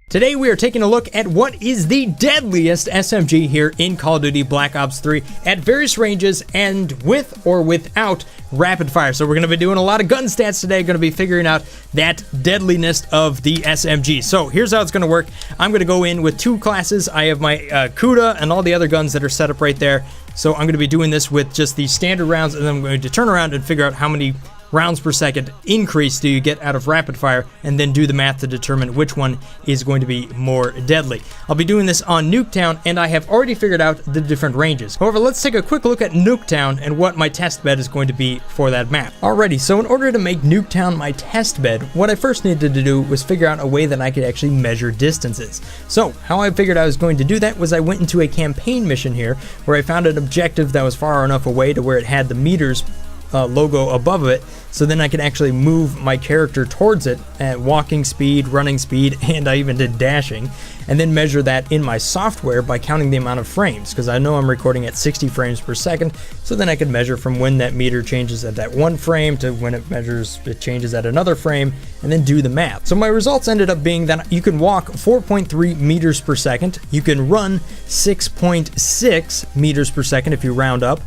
Today we are taking a look at what is the deadliest SMG here in Call of Duty Black Ops 3 at various ranges and with or without rapid fire. So we're going to be doing a lot of gun stats today, going to be figuring out that deadliness of the SMG. So here's how it's going to work. I'm going to go in with two classes. I have my COD and all the other guns that are set up right there. So I'm going to be doing this with just the standard rounds, and then I'm going to turn around and figure out how many rounds per second increase do you get out of rapid fire, and then do the math to determine which one is going to be more deadly. I'll be doing this on Nuketown, and I have already figured out the different ranges. However, let's take a quick look at Nuketown and what my test bed is going to be for that map. Alrighty, so in order to make Nuketown my test bed, what I first needed to do was figure out a way that I could actually measure distances. So how I figured I was going to do that was I went into a campaign mission here where I found an objective that was far enough away to where it had the meters logo above it, so then I could actually move my character towards it at walking speed, running speed, and I even did dashing, and then measure that in my software by counting the amount of frames, because I know I'm recording at 60 frames per second, so then I could measure from when that meter changes at that one frame to when it changes at another frame, and then do the math. So my results ended up being that you can walk 4.3 meters per second, you can run 6.6 meters per second if you round up,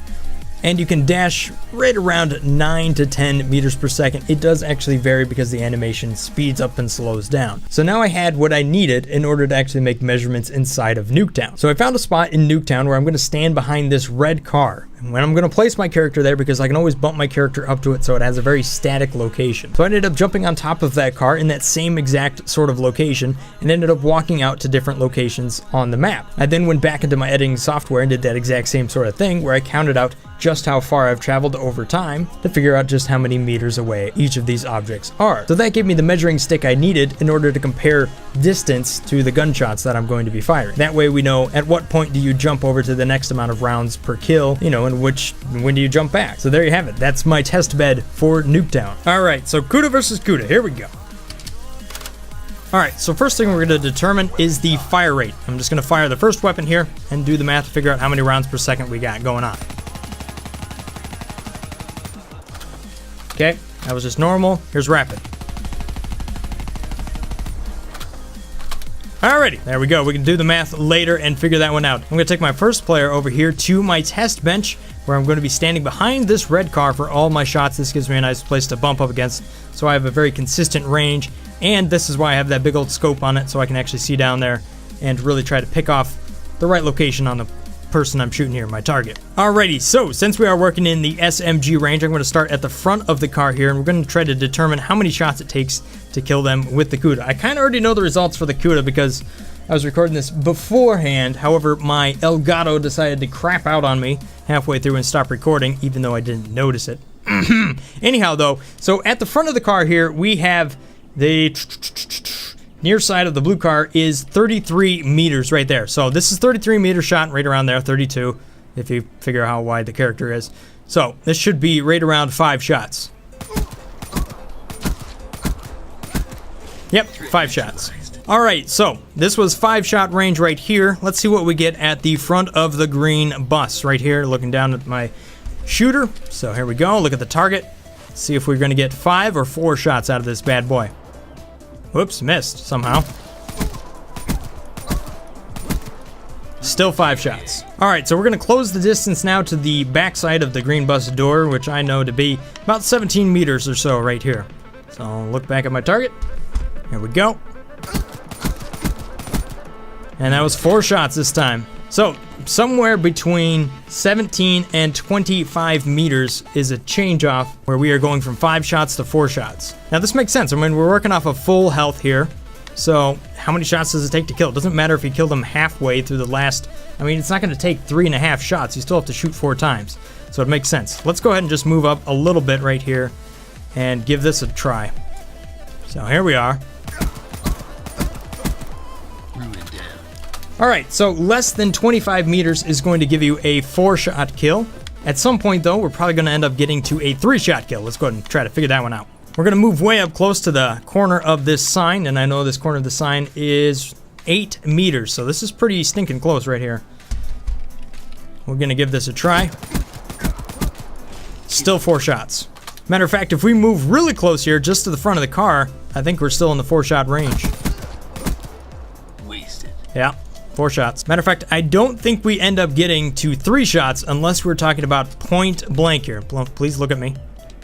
and you can dash right around 9 to 10 meters per second. It does actually vary because the animation speeds up and slows down. So now I had what I needed in order to actually make measurements inside of Nuketown. So I found a spot in Nuketown where I'm going to stand behind this red car. And when I'm going to place my character there, because I can always bump my character up to it so it has a very static location. So I ended up jumping on top of that car in that same exact sort of location and ended up walking out to different locations on the map. I then went back into my editing software and did that exact same sort of thing where I counted out just how far I've traveled over time to figure out just how many meters away each of these objects are. So that gave me the measuring stick I needed in order to compare distance to the gunshots that I'm going to be firing. That way we know at what point do you jump over to the next amount of rounds per kill, you know, and when do you jump back. So there you have it. That's my test bed for Nuketown. Alright, so COD versus COD. Here we go. Alright, so first thing we're going to determine is the fire rate. I'm just going to fire the first weapon here and do the math to figure out how many rounds per second we got going on. Okay, that was just normal. Here's rapid. Alrighty, there we go. We can do the math later and figure that one out. I'm going to take my first player over here to my test bench, where I'm going to be standing behind this red car for all my shots. This gives me a nice place to bump up against, so I have a very consistent range, and this is why I have that big old scope on it, so I can actually see down there and really try to pick off the right location on the person I'm shooting here, my target. Alrighty, so since we are working in the SMG range, I'm going to start at the front of the car here, and we're going to try to determine how many shots it takes to kill them with the COD. I kind of already know the results for the COD because I was recording this beforehand. However, my Elgato decided to crap out on me halfway through and stop recording, even though I didn't notice it. Anyhow, though, so at the front of the car here, we have the near side of the blue car is 33 meters right there. So this is 33 meter shot, right around there, 32, if you figure out how wide the character is. So this should be right around 5 shots. Yep, 5 shots. Alright, so this was 5-shot range right here. Let's see what we get at the front of the green bus right here, looking down at my shooter. So here we go, look at the target. See if we're going to get 5 or 4 shots out of this bad boy. Whoops, missed somehow. Still 5 shots. Alright, so we're going to close the distance now to the backside of the green bus door, which I know to be about 17 meters or so right here. So I'll look back at my target. Here we go. And that was 4 shots this time. So somewhere between 17 and 25 meters is a change off where we are going from 5 shots to 4 shots. Now this makes sense. I mean, we're working off of full health here. So how many shots does it take to kill? It doesn't matter if you kill them halfway through the last, I mean, it's not going to take 3.5 shots. You still have to shoot 4 times. So it makes sense. Let's go ahead and just move up a little bit right here and give this a try. So here we are. Alright, so less than 25 meters is going to give you a 4-shot kill. At some point, though, we're probably going to end up getting to a 3-shot kill. Let's go ahead and try to figure that one out. We're going to move way up close to the corner of this sign, and I know this corner of the sign is 8 meters, so this is pretty stinking close right here. We're going to give this a try. Still 4 shots. Matter of fact, if we move really close here, just to the front of the car, I think we're still in the 4-shot range. Yeah, 4 shots. Matter of fact, I don't think we end up getting to 3 shots unless we're talking about point blank here. Please look at me.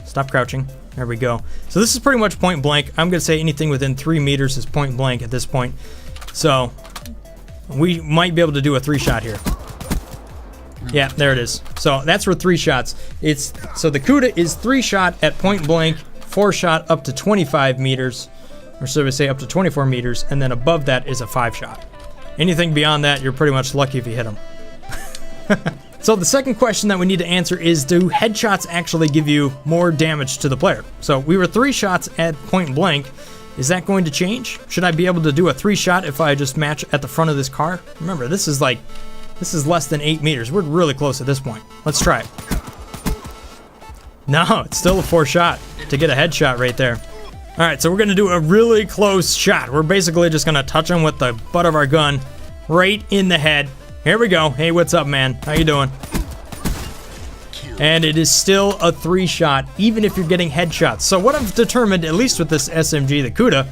Stop crouching. There we go. So this is pretty much point blank. I'm going to say anything within 3 meters is point blank at this point. So we might be able to do a 3 shot here. Yeah, there it is. So that's for 3 shots. So the CUDA is 3 shot at point blank, 4 shot up to 25 meters, or so we say up to 24 meters, and then above that is a 5 shot. Anything beyond that, you're pretty much lucky if you hit them. So the second question that we need to answer is, do headshots actually give you more damage to the player? So we were 3 shots at point blank. Is that going to change? Should I be able to do a 3 shot if I just match at the front of this car? Remember, this is less than 8 meters. We're really close at this point. Let's try it. No, it's still a 4 shot to get a headshot right there. All right, so we're gonna do a really close shot. We're basically just gonna touch him with the butt of our gun right in the head. Here we go. Hey, what's up, man? How you doing? And it is still a 3 shot, even if you're getting headshots. So what I've determined, at least with this SMG, the CUDA,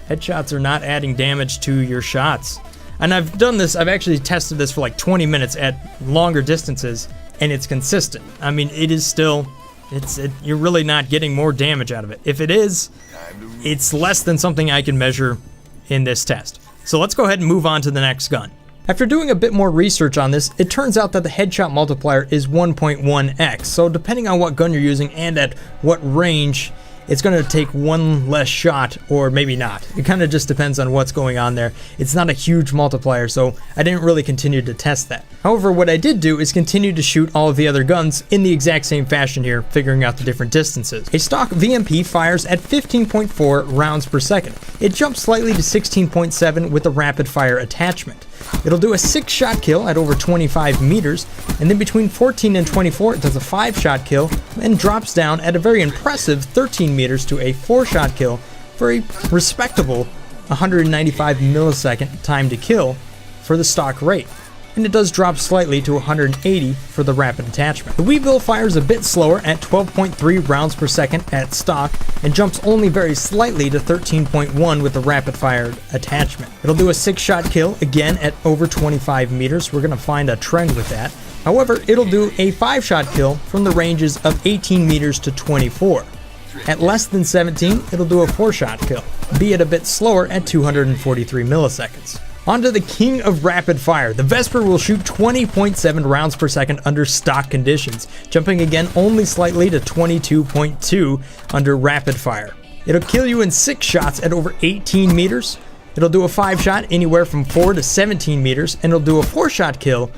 headshots are not adding damage to your shots. And I've done this, I've actually tested this for like 20 minutes at longer distances, and it's consistent. I mean, it is still, you're really not getting more damage out of it. If it is, it's less than something I can measure in this test. So let's go ahead and move on to the next gun. After doing a bit more research on this, it turns out that the headshot multiplier is 1.1x. So depending on what gun you're using and at what range, it's going to take 1 less shot, or maybe not. It kind of just depends on what's going on there. It's not a huge multiplier, so I didn't really continue to test that. However, what I did do is continue to shoot all of the other guns in the exact same fashion here, figuring out the different distances. A stock VMP fires at 15.4 rounds per second. It jumps slightly to 16.7 with a rapid fire attachment. It'll do a 6-shot kill at over 25 meters, and then between 14 and 24 it does a 5-shot kill, and drops down at a very impressive 13 meters to a 4-shot kill for a respectable 195 millisecond time to kill for the stock rate. And it does drop slightly to 180 for the rapid attachment. The Weevil fires a bit slower at 12.3 rounds per second at stock, and jumps only very slightly to 13.1 with the rapid fire attachment. It'll do a 6-shot kill, again at over 25 meters. We're gonna find a trend with that. However, it'll do a 5-shot kill from the ranges of 18 meters to 24. At less than 17, it'll do a 4-shot kill, be it a bit slower at 243 milliseconds. Onto the king of rapid fire. The Vesper will shoot 20.7 rounds per second under stock conditions, jumping again only slightly to 22.2 under rapid fire. It'll kill you in 6 shots at over 18 meters. It'll do a 5-shot anywhere from 4 to 17 meters, and it'll do a 4-shot kill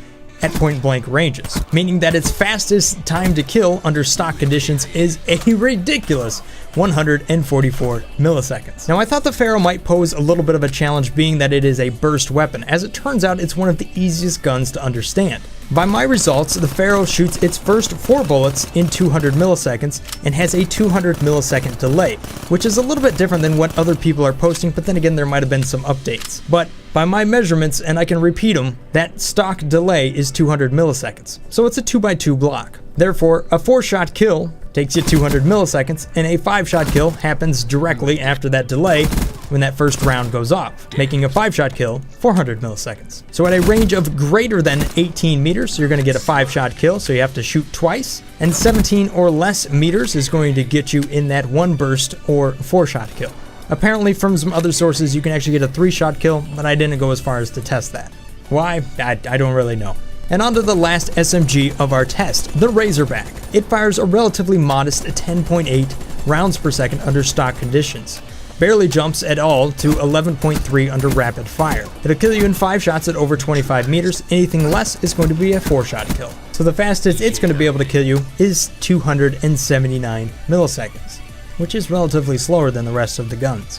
at point blank ranges, meaning that its fastest time to kill under stock conditions is a ridiculous 144 milliseconds. Now, I thought the Pharaoh might pose a little bit of a challenge, being that it is a burst weapon. As it turns out, it's one of the easiest guns to understand. By my results, the Pharaoh shoots its first 4 bullets in 200 milliseconds and has a 200 millisecond delay, which is a little bit different than what other people are posting, but then again, there might have been some updates. But by my measurements, and I can repeat them, that stock delay is 200 milliseconds. So it's a 2x2 block. Therefore, a 4-shot kill takes you 200 milliseconds, and a 5-shot kill happens directly after that delay when that first round goes off, making a 5-shot kill 400 milliseconds. So at a range of greater than 18 meters, you're going to get a 5-shot kill, so you have to shoot twice, and 17 or less meters is going to get you in that 1 burst or 4-shot kill. Apparently, from some other sources, you can actually get a 3-shot kill, but I didn't go as far as to test that. Why? I don't really know. And on to the last SMG of our test, the Razorback. It fires a relatively modest 10.8 rounds per second under stock conditions. Barely jumps at all to 11.3 under rapid fire. It'll kill you in 5 shots at over 25 meters. Anything less is going to be a 4-shot kill. So the fastest it's going to be able to kill you is 279 milliseconds, which is relatively slower than the rest of the guns.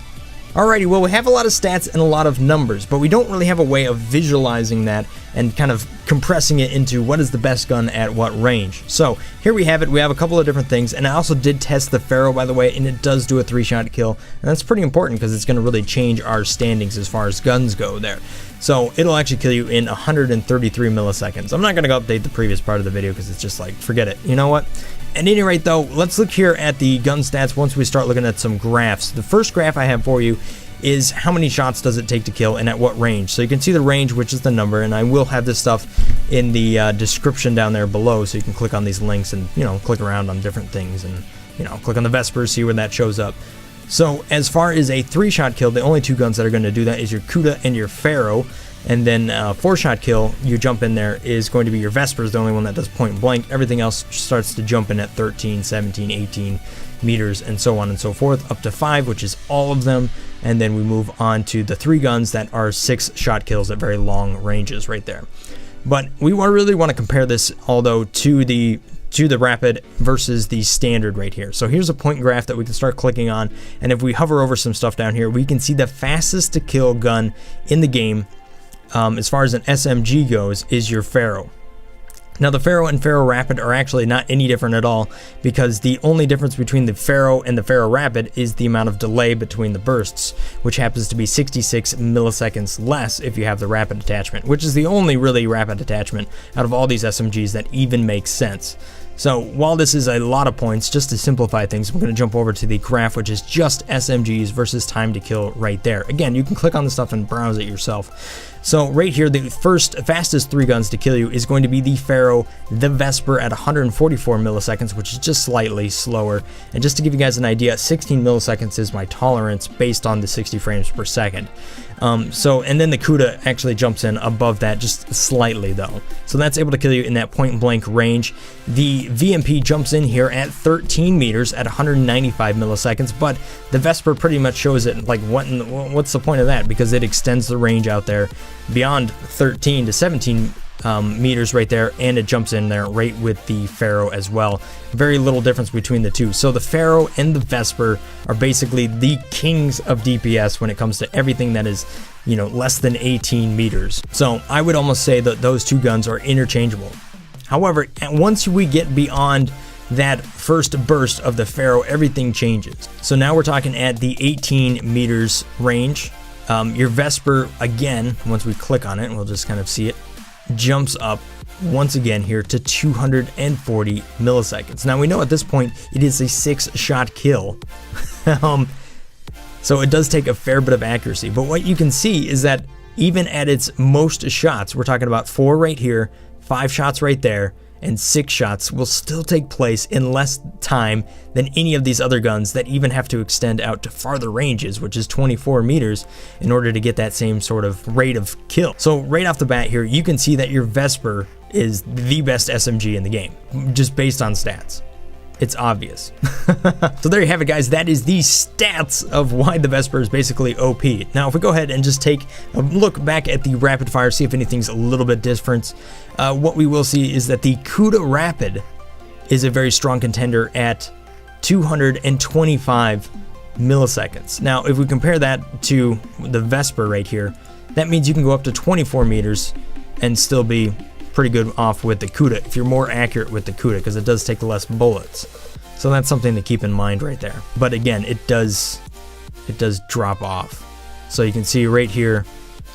Alrighty, well, we have a lot of stats and a lot of numbers, but we don't really have a way of visualizing that and kind of compressing it into what is the best gun at what range. So here we have it. We have a couple of different things, and I also did test the Pharaoh, by the way, and it does do a 3-shot kill, and that's pretty important because it's going to really change our standings as far as guns go there. So it'll actually kill you in 133 milliseconds. I'm not going to go update the previous part of the video because it's just like, forget it. You know what? At any rate, though, let's look here at the gun stats once we start looking at some graphs. The first graph I have for you is how many shots does it take to kill and at what range. So you can see the range, which is the number, and I will have this stuff in the description down there below, so you can click on these links and, you know, click around on different things and, you know, click on the Vesper, see where that shows up. So as far as a 3-shot kill, the only 2 guns that are going to do that is your COD and your Pharaoh. And then 4-shot kill, you jump in there, is going to be your Vesper, is the only one that does point blank. Everything else starts to jump in at 13, 17, 18 meters, and so on and so forth, up to 5, which is all of them. And then we move on to the 3 guns that are 6-shot kills at very long ranges right there. But we really want to compare this, although, to the rapid versus the standard right here. So here's a point graph that we can start clicking on, and if we hover over some stuff down here, we can see the fastest to kill gun in the game, as far as an SMG goes, is your Pharaoh. Now the Pharaoh and Pharaoh Rapid are actually not any different at all, because the only difference between the Pharaoh and the Pharaoh Rapid is the amount of delay between the bursts, which happens to be 66 milliseconds less if you have the rapid attachment, which is the only really rapid attachment out of all these SMGs that even makes sense. So while this is a lot of points, just to simplify things, I'm going to jump over to the graph, which is just SMGs versus time to kill right there. Again, you can click on the stuff and browse it yourself. So right here, the fastest 3 guns to kill you is going to be the Pharaoh, the Vesper at 144 milliseconds, which is just slightly slower. And just to give you guys an idea, 16 milliseconds is my tolerance based on the 60 frames per second. And then the COD actually jumps in above that just slightly though. So that's able to kill you in that point blank range. The VMP jumps in here at 13 meters at 195 milliseconds, but the Vesper pretty much shows it like what's the point of that, because it extends the range out there beyond 13 to 17 meters right there, and it jumps in there right with the Pharaoh as well. Very little difference between the two. So the Pharaoh and the Vesper are basically the kings of DPS when it comes to everything that is, you know, less than 18 meters. So I would almost say that those 2 guns are interchangeable. However, once we get beyond that first burst of the Pharaoh, everything changes. So now we're talking at the 18 meters range. Your Vesper, again, once we click on it, and we'll just kind of see it, jumps up once again here to 240 milliseconds. Now we know at this point it is a 6-shot kill. So it does take a fair bit of accuracy, but what you can see is that even at its most shots, we're talking about 4 right here, 5 shots right there, and 6 shots will still take place in less time than any of these other guns that even have to extend out to farther ranges, which is 24 meters, in order to get that same sort of rate of kill. So right off the bat here, you can see that your Vesper is the best SMG in the game, just based on stats. It's obvious. So there you have it, guys. That is the stats of why the Vesper is basically OP. Now, if we go ahead and just take a look back at the rapid fire, see if anything's a little bit different, what we will see is that the COD Rapid is a very strong contender at 225 milliseconds. Now, if we compare that to the Vesper right here, that means you can go up to 24 meters and still be pretty good off with the COD if you're more accurate with the COD, because it does take less bullets. So that's something to keep in mind right there. But again, it does drop off. So you can see right here,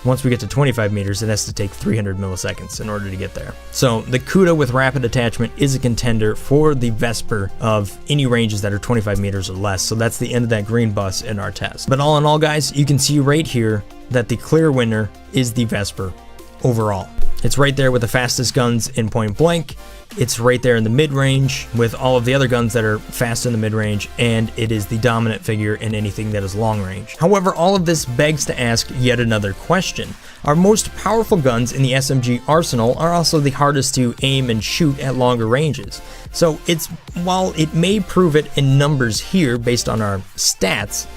once we get to 25 meters, it has to take 300 milliseconds in order to get there. So the COD with rapid attachment is a contender for the Vesper of any ranges that are 25 meters or less. So that's the end of that green bus in our test. But all in all, guys, you can see right here that the clear winner is the Vesper overall. It's right there with the fastest guns in point blank. It's right there in the mid-range with all of the other guns that are fast in the mid-range, and it is the dominant figure in anything that is long-range. However, all of this begs to ask yet another question. Our most powerful guns in the SMG arsenal are also the hardest to aim and shoot at longer ranges. So while it may prove it in numbers here based on our stats,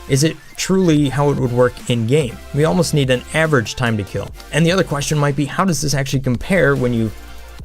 is it truly how it would work in game? We almost need an average time to kill. And the other question might be, how does this actually compare when you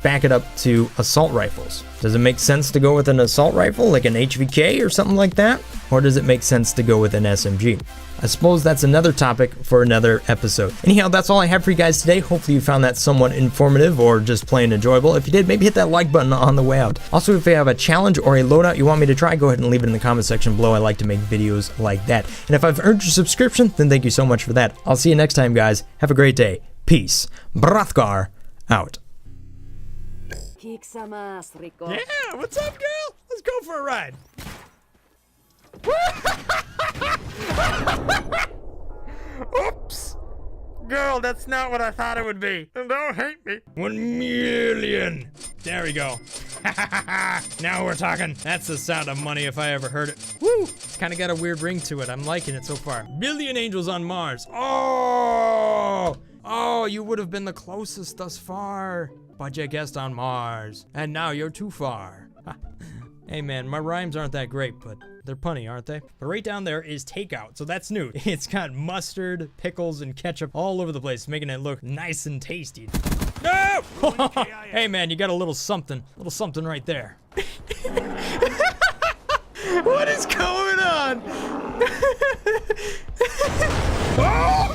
back it up to assault rifles? Does it make sense to go with an assault rifle like an HVK or something like that? Or does it make sense to go with an SMG? I suppose that's another topic for another episode. Anyhow, that's all I have for you guys today. Hopefully you found that somewhat informative or just plain enjoyable. If you did, maybe hit that like button on the way out. Also, if you have a challenge or a loadout you want me to try, go ahead and leave it in the comment section below. I like to make videos like that. And if I've earned your subscription, then thank you so much for that. I'll see you next time, guys. Have a great day. Peace. Brothgar out. Yeah, what's up, girl? Let's go for a ride. hell, that's not what I thought it would be. And don't hate me. 1 million. There we go. Now we're talking. That's the sound of money if I ever heard it. Woo! It's kind of got a weird ring to it. I'm liking it so far. Billion angels on Mars. Oh! Oh, you would have been the closest thus far. But you guessed on Mars. And now you're too far. Hey man, my rhymes aren't that great, but they're punny, aren't they? But right down there is takeout, so that's new. It's got mustard, pickles, and ketchup all over the place, making it look nice and tasty. No! Hey man, you got a little something right there. What is going on? Oh!